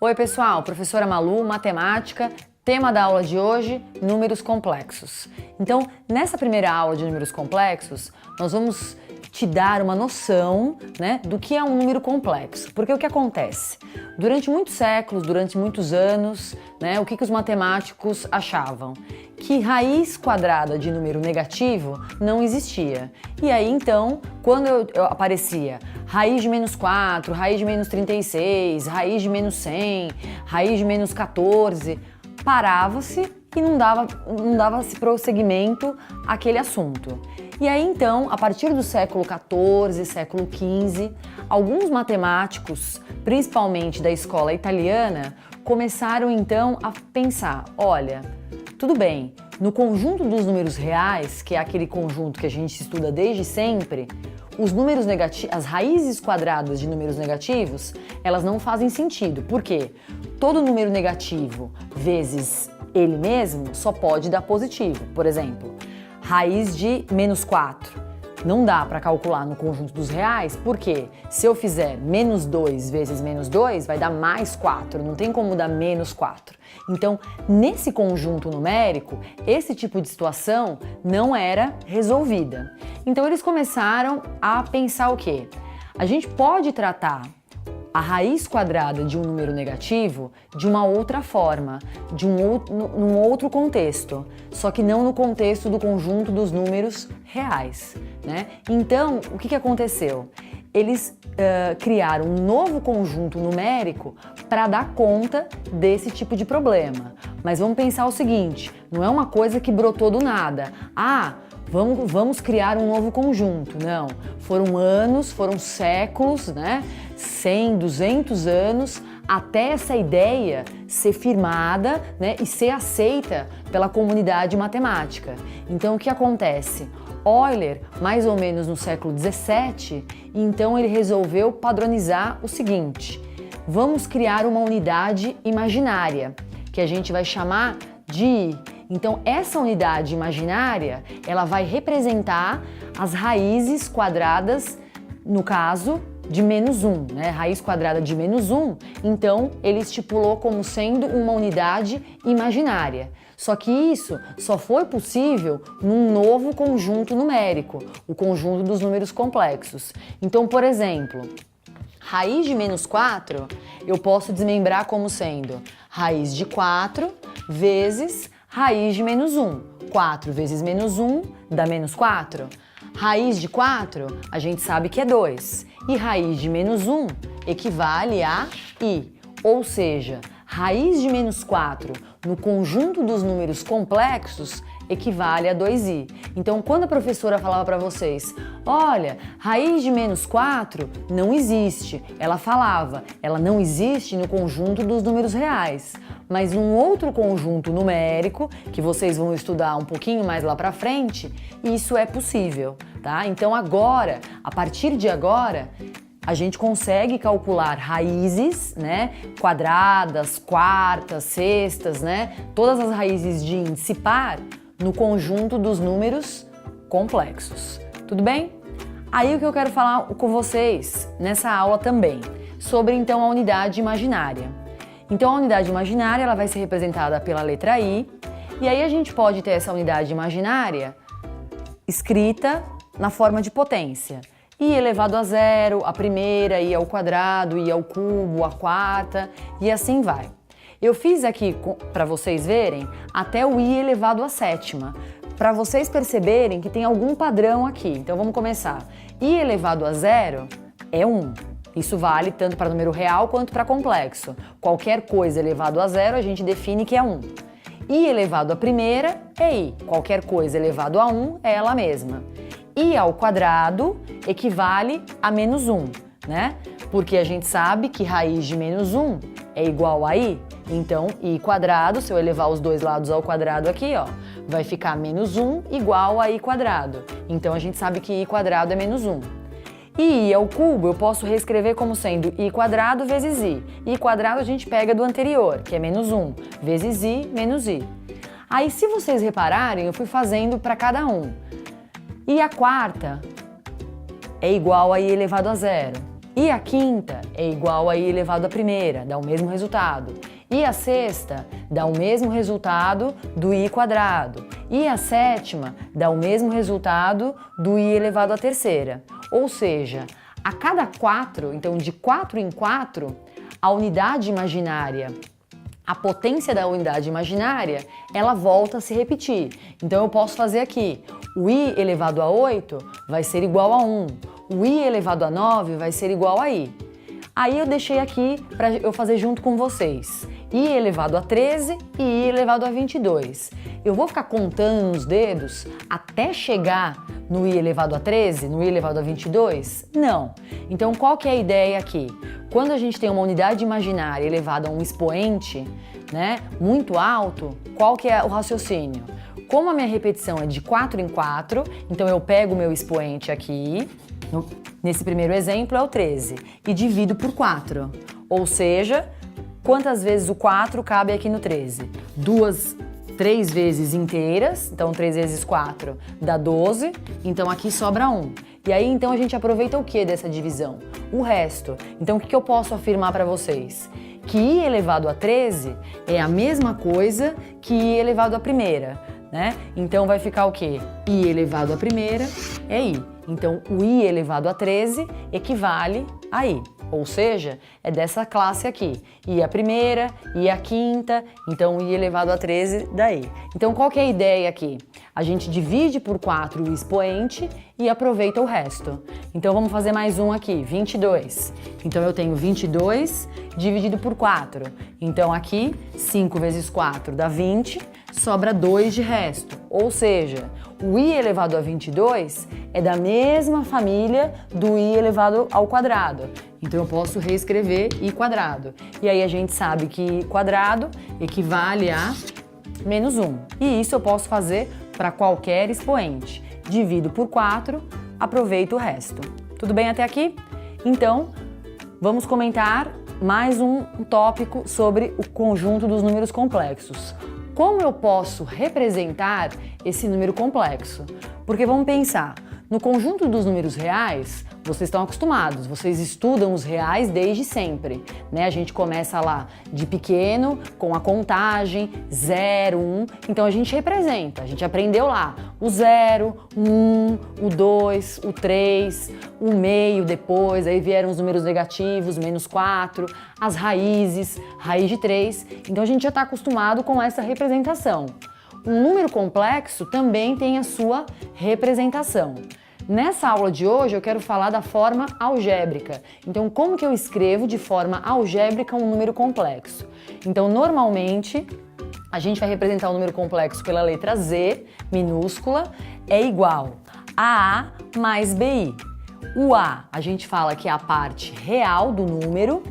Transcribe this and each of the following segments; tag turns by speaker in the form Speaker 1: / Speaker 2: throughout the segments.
Speaker 1: Oi pessoal, professora Malu, matemática, tema da aula de hoje, números complexos. Então, nessa primeira aula de números complexos, nós vamos te dar uma noção, do que é um número complexo. Porque o que acontece? Durante muitos séculos, durante muitos anos, o que os matemáticos achavam? Que raiz quadrada de número negativo não existia. E aí, então, quando aparecia raiz de menos 4, raiz de menos 36, raiz de menos 100, raiz de menos 14, parava-se e não dava-se prosseguimento àquele assunto. E aí, então, a partir do século XIV, século XV, alguns matemáticos, principalmente da escola italiana, começaram, então, a pensar, olha, tudo bem, no conjunto dos números reais, que é aquele conjunto que a gente estuda desde sempre, os números negativos, as raízes quadradas de números negativos, elas não fazem sentido. Por quê? Todo número negativo vezes ele mesmo só pode dar positivo. Por exemplo, raiz de menos 4. Não dá para calcular no conjunto dos reais, porque se eu fizer menos 2 vezes menos 2, vai dar mais 4, não tem como dar menos 4. Então, nesse conjunto numérico, esse tipo de situação não era resolvida. Então, eles começaram a pensar o quê? A gente pode tratar a raiz quadrada de um número negativo de uma outra forma, num outro contexto, só que não no contexto do conjunto dos números reais, Então, o que aconteceu? Eles criaram um novo conjunto numérico para dar conta desse tipo de problema. Mas vamos pensar o seguinte, não é uma coisa que brotou do nada. Vamos criar um novo conjunto. Não, foram anos, foram séculos, 100, 200 anos, até essa ideia ser firmada, e ser aceita pela comunidade matemática. Então, o que acontece? Euler, mais ou menos no século XVII, então ele resolveu padronizar o seguinte: vamos criar uma unidade imaginária, que a gente vai chamar de I. Então, essa unidade imaginária, ela vai representar as raízes quadradas, no caso, de menos 1, Raiz quadrada de menos 1, então ele estipulou como sendo uma unidade imaginária. Só que isso só foi possível num novo conjunto numérico, o conjunto dos números complexos. Então, por exemplo, raiz de menos 4, eu posso desmembrar como sendo raiz de 4 vezes raiz de menos 1. 4 vezes menos 1 dá menos 4. Raiz de 4, a gente sabe que é 2. E raiz de menos 1 equivale a I. Ou seja, raiz de menos 4 no conjunto dos números complexos equivale a 2i. Então, quando a professora falava para vocês, olha, raiz de menos 4 não existe. Ela falava, ela não existe no conjunto dos números reais. Mas num outro conjunto numérico, que vocês vão estudar um pouquinho mais lá para frente, isso é possível, tá? Então agora, a partir de agora, a gente consegue calcular raízes, quadradas, quartas, sextas, todas as raízes de índice par no conjunto dos números complexos. Tudo bem? Aí o que eu quero falar com vocês nessa aula também, sobre então a unidade imaginária. Então a unidade imaginária ela vai ser representada pela letra I, e aí a gente pode ter essa unidade imaginária escrita na forma de potência. I elevado a zero, a primeira, I ao quadrado, I ao cubo, a quarta, e assim vai. Eu fiz aqui para vocês verem até o I elevado à sétima, para vocês perceberem que tem algum padrão aqui. Então vamos começar. I elevado a zero é 1. Isso vale tanto para número real quanto para complexo. Qualquer coisa elevado a zero a gente define que é 1. I elevado à primeira é I. Qualquer coisa elevado a 1 é ela mesma. I ao quadrado equivale a menos 1, Porque a gente sabe que raiz de menos 1 é igual a I. Então, I quadrado, se eu elevar os dois lados ao quadrado aqui, vai ficar menos 1 igual a I quadrado. Então, a gente sabe que I quadrado é menos 1. E I ao cubo eu posso reescrever como sendo I quadrado vezes I. I quadrado a gente pega do anterior, que é menos 1, vezes I menos I. Aí, se vocês repararem, eu fui fazendo para cada um. I a quarta é igual a I elevado a zero. E a quinta é igual a i elevado à primeira, dá o mesmo resultado. E a sexta dá o mesmo resultado do i quadrado. E a sétima dá o mesmo resultado do i elevado à terceira. Ou seja, a cada 4, então de 4 em 4, a unidade imaginária, a potência da unidade imaginária, ela volta a se repetir. Então eu posso fazer aqui, o i elevado a 8 vai ser igual a 1, o i elevado a 9 vai ser igual a i. Aí eu deixei aqui para eu fazer junto com vocês. I elevado a 13 e i elevado a 22. Eu vou ficar contando nos dedos até chegar no i elevado a 13, no i elevado a 22? Não. Então qual que é a ideia aqui? Quando a gente tem uma unidade imaginária elevada a um expoente, né, muito alto, qual que é o raciocínio? Como a minha repetição é de 4 em 4, então eu pego o meu expoente aqui, nesse primeiro exemplo é o 13, e divido por 4. Ou seja, quantas vezes o 4 cabe aqui no 13? 3 vezes inteiras, então 3 vezes 4 dá 12, então aqui sobra 1. E aí então a gente aproveita o que dessa divisão? O resto. Então o que eu posso afirmar para vocês? Que i elevado a 13 é a mesma coisa que i elevado à primeira, né? Então vai ficar o quê? I elevado à primeira é i. Então o i elevado a 13 equivale a i. Ou seja, é dessa classe aqui. I a primeira, I a quinta, então I elevado a 13 daí. Então qual que é a ideia aqui? A gente divide por 4 o expoente e aproveita o resto. Então vamos fazer mais um aqui, 22. Então eu tenho 22 dividido por 4. Então aqui, 5 vezes 4 dá 20, sobra 2 de resto. Ou seja, o i elevado a 22 é da mesma família do i elevado ao quadrado. Então eu posso reescrever i quadrado. E aí a gente sabe que i quadrado equivale a menos 1. E isso eu posso fazer para qualquer expoente. Divido por 4, aproveito o resto. Tudo bem até aqui? Então, vamos comentar mais um tópico sobre o conjunto dos números complexos. Como eu posso representar esse número complexo? Porque vamos pensar, no conjunto dos números reais, vocês estão acostumados, vocês estudam os reais desde sempre, né? A gente começa lá de pequeno, com a contagem, 0, 1, então a gente representa, a gente aprendeu lá o 0, o 1, o 2, o 3, o meio depois, aí vieram os números negativos, menos 4, as raízes, raiz de 3, então a gente já está acostumado com essa representação. Um número complexo também tem a sua representação. Nessa aula de hoje eu quero falar da forma algébrica. Então, como que eu escrevo de forma algébrica um número complexo? Então, normalmente, a gente vai representar o número complexo pela letra Z, minúscula, é igual a A mais BI. O A, a gente fala que é a parte real do número,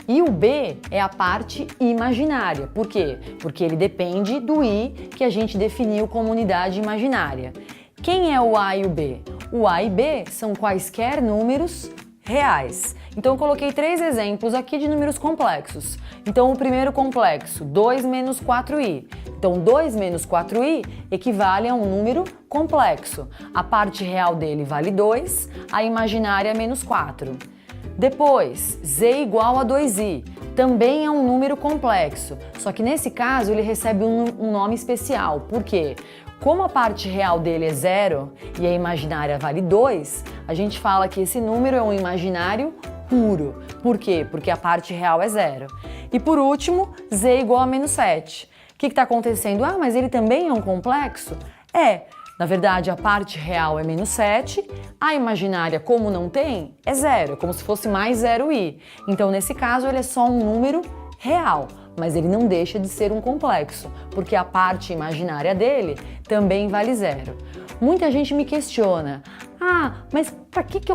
Speaker 1: e o B é a parte imaginária. Por quê? Porque ele depende do I que a gente definiu como unidade imaginária. Quem é o A e o B? O A e B são quaisquer números reais. Então eu coloquei 3 exemplos aqui de números complexos. Então o primeiro complexo, 2 menos 4i. Então 2 menos 4i equivale a um número complexo. A parte real dele vale 2, a imaginária menos 4. Depois, z igual a 2i, também é um número complexo, só que nesse caso ele recebe um nome especial. Por quê? Como a parte real dele é 0 e a imaginária vale 2, a gente fala que esse número é um imaginário puro. Por quê? Porque a parte real é 0. E por último, z igual a menos 7. O que está acontecendo? Ah, mas ele também é um complexo? É. Na verdade, a parte real é menos 7, a imaginária, como não tem, é 0, como se fosse mais 0i. Então, nesse caso, ele é só um número real, mas ele não deixa de ser um complexo, porque a parte imaginária dele também vale 0. Muita gente me questiona, mas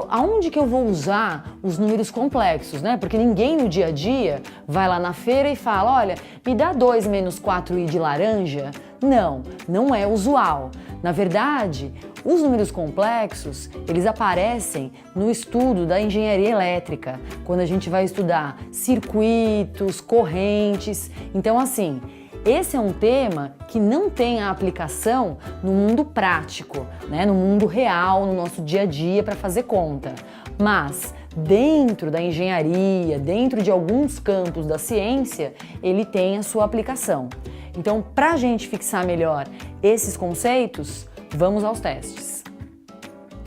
Speaker 1: aonde que eu vou usar os números complexos, né? Porque ninguém no dia a dia vai lá na feira e fala, olha, me dá 2 menos 4i de laranja. Não, não é usual. Na verdade, os números complexos, eles aparecem no estudo da engenharia elétrica, quando a gente vai estudar circuitos, correntes. Então, assim, esse é um tema que não tem a aplicação no mundo prático, né? No mundo real, no nosso dia a dia para fazer conta. Mas dentro da engenharia, dentro de alguns campos da ciência, ele tem a sua aplicação. Então, para a gente fixar melhor esses conceitos, vamos aos testes.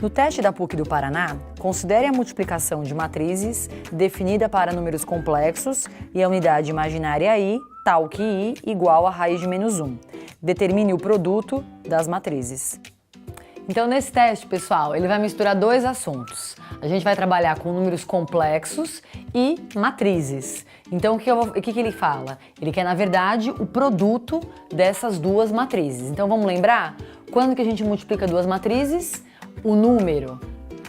Speaker 1: No teste da PUC do Paraná, considere a multiplicação de matrizes definida para números complexos e a unidade imaginária i, tal que i igual a raiz de menos 1. Determine o produto das matrizes. Então, nesse teste, pessoal, ele vai misturar dois assuntos. A gente vai trabalhar com números complexos e matrizes. Então, o que ele fala? Ele quer, na verdade, o produto dessas duas matrizes. Então, vamos lembrar? Quando que a gente multiplica duas matrizes? O número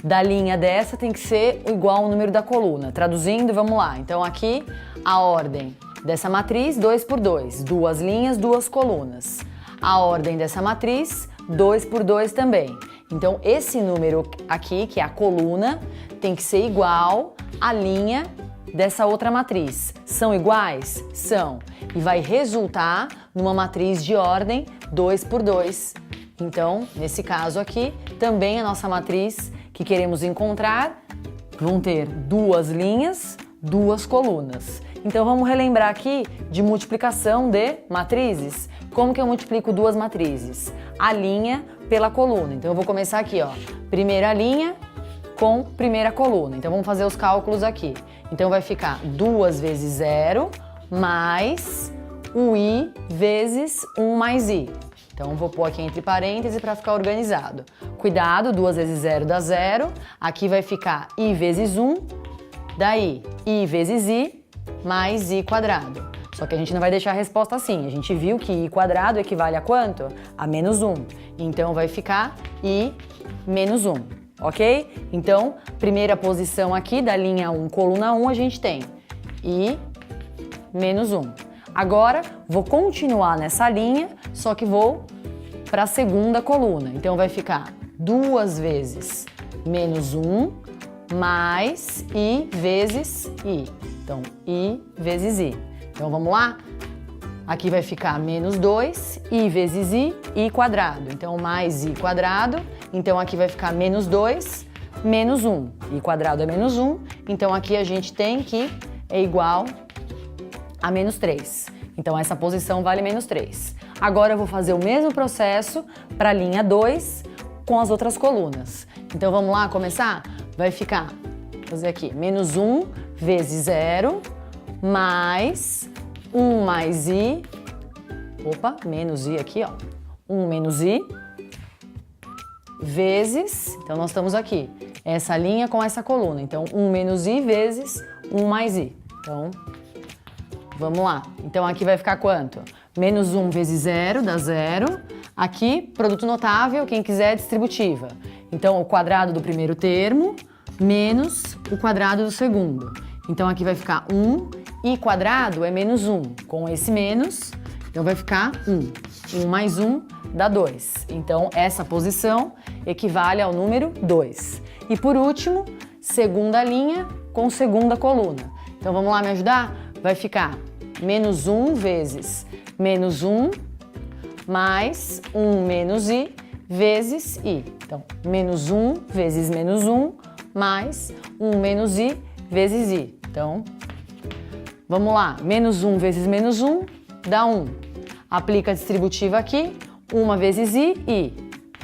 Speaker 1: da linha dessa tem que ser igual ao número da coluna. Traduzindo, vamos lá. Então, aqui, a ordem dessa matriz, 2 por 2. Duas linhas, duas colunas. A ordem dessa matriz, 2 por 2 também. Então, esse número aqui, que é a coluna, tem que ser igual à linha dessa outra matriz. São iguais? São. E vai resultar numa matriz de ordem 2 por 2. Então, nesse caso aqui, também a nossa matriz que queremos encontrar vão ter duas linhas, duas colunas. Então, vamos relembrar aqui de multiplicação de matrizes. Como que eu multiplico duas matrizes? A linha pela coluna. Então, eu vou começar aqui, ó. Primeira linha com primeira coluna. Então, vamos fazer os cálculos aqui. Então, vai ficar 2 vezes 0 mais o i vezes 1 mais i. Então, vou pôr aqui entre parênteses para ficar organizado. Cuidado, 2 vezes 0 dá 0. Aqui vai ficar i vezes 1, daí i vezes i mais i quadrado. Só que a gente não vai deixar a resposta assim. A gente viu que i quadrado equivale a quanto? A menos 1. Então, vai ficar i menos 1, ok? Então, primeira posição aqui da linha 1, coluna 1, a gente tem i menos 1. Agora, vou continuar nessa linha, só que vou para a segunda coluna. Então, vai ficar 2 vezes menos 1 mais i vezes i. Então, i vezes i. Então, vamos lá? Aqui vai ficar menos 2, i vezes i quadrado. Então, mais i quadrado. Então, aqui vai ficar menos 2, menos 1. I quadrado é menos 1. Então, aqui a gente tem que é igual a menos 3. Então, essa posição vale menos 3. Agora, eu vou fazer o mesmo processo para a linha 2 com as outras colunas. Então, vamos lá começar? Vai ficar, vou fazer aqui, menos 1 vezes 0 mais 1 mais i, menos i aqui, ó, 1 menos i, vezes, então nós estamos aqui, essa linha com essa coluna, então 1 menos i vezes 1 mais i. Então, vamos lá. Então, aqui vai ficar quanto? Menos 1 vezes 0 dá 0. Aqui, produto notável, quem quiser é distributiva. Então, o quadrado do primeiro termo menos o quadrado do segundo. Então, aqui vai ficar 1. I quadrado é menos 1. Com esse menos, então vai ficar 1. 1 mais 1 dá 2. Então, essa posição equivale ao número 2. E por último, segunda linha com segunda coluna. Então, vamos lá me ajudar? Vai ficar menos 1 vezes menos 1 mais 1 menos i vezes i. Então, menos 1 vezes menos 1 mais 1 menos i vezes i. Então, vamos lá. Menos 1 vezes menos 1 dá 1. Aplica a distributiva aqui. 1 vezes i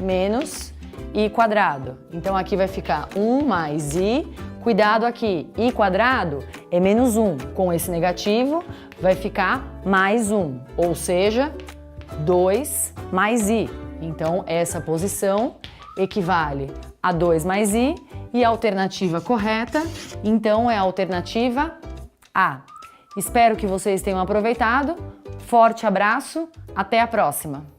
Speaker 1: menos i quadrado. Então, aqui vai ficar 1 mais i. Cuidado aqui, i quadrado é menos 1. Com esse negativo, vai ficar mais 1. Ou seja, 2 mais i. Então, essa posição equivale a 2 mais i. E a alternativa correta, então, é a alternativa A. Espero que vocês tenham aproveitado. Forte abraço, até a próxima!